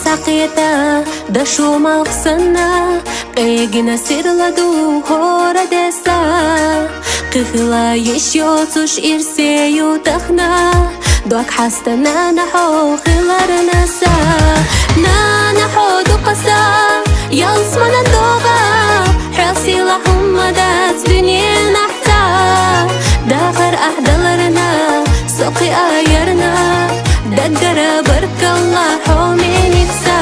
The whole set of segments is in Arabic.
Sakita da shumal sana Qegina sirladu hora desa Qihla yeshyo tush irseyu takhna Doak hastana naho khilar nasa Na naho duqasa Yalsmana doga Xasi lahum madat dunya nahta Dakhar ahdalarna Soqi ayarna دقر برك الله حومي نفسا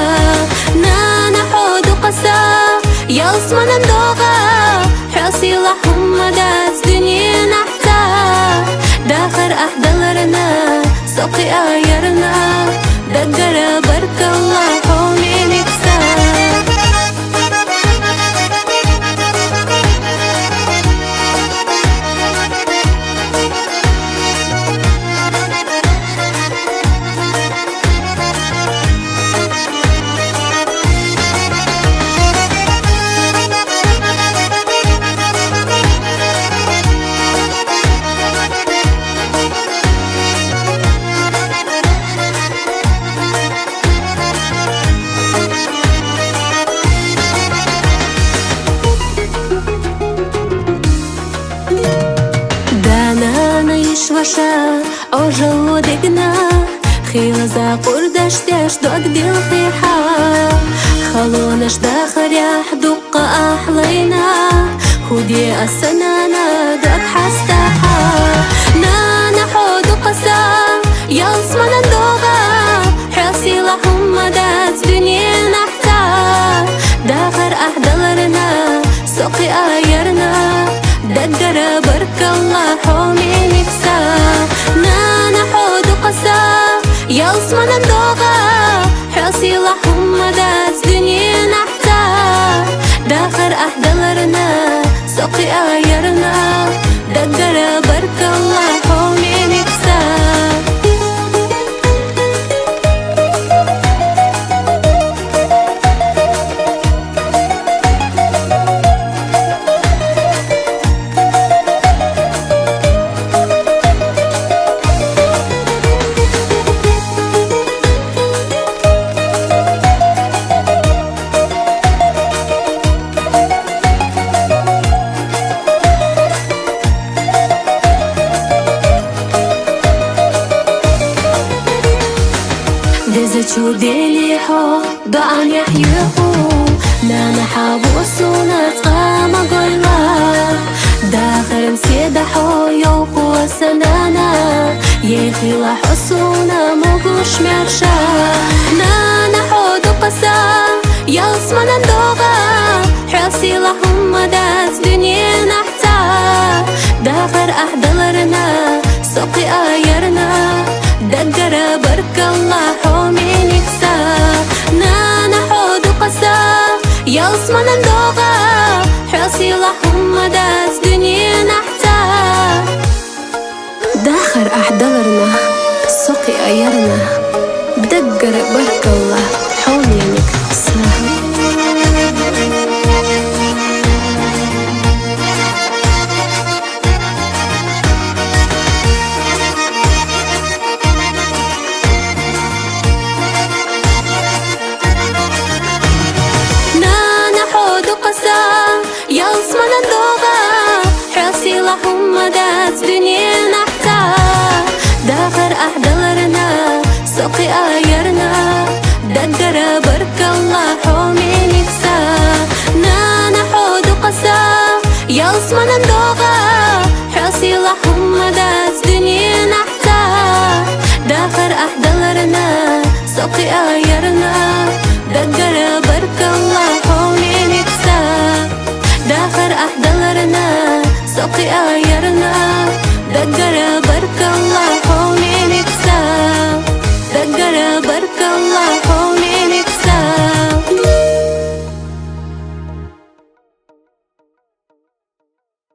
نانا حود قسا يلصمنا ندوغا حاسي لحم مدات دنيا نحتا داخر أحدلرنا سوقي آيرنا دقر برك الله حومي نفسا Ваша ожелудигна خيل за قردش تاش دوك ديل خيحة خلونش داخل يحدق أحلينا خدي السنانة دوك حستاحة نانا حود قسا يلصمنا ندوغا حاسي لهم مدات دنيا نحتا داخل أحدلرنا سوقي آيرنا دقر برك الله حومي نفسا نانا حود قسا يلصمنا ندوغا حاسي لحم مدات دنيا نحتا داخر أحدلرنا سوقي آيرنا دقر برك الله حومي نفسا چودلی ها دعان یحیو نانا حابوسونا تقام قولا داخل مسيدة حويو قوة سنانا يخيلا حسونا موقوش مرشا نانا حود قسا يلصمنا ندوغا حاسي لهم مدات دنيا نحتا داخل أحدلرنا سوقي آيرنا دقر برك الله حومي نفسا نانا حود قسا يلصمنا ندوغا حاسي لحم مدات دنيا نحتا داخر أحدلرنا سوقي آيرنا بدقر برك الله حومي نفسا يلصمنا ندوغا حاسي لهم مدات دنيا نحتا داخر أحدلرنا سوقي آيرنا دقر برك الله حومي نفسا نانا حود قسا يلصمنا ندوغا حاسي لهم مدات دنيا نحتا داخر أحدلرنا سوقي آيرنا دقر برك الله حولي نكسب داخر أحضلرنا سوقي آيرنا دقر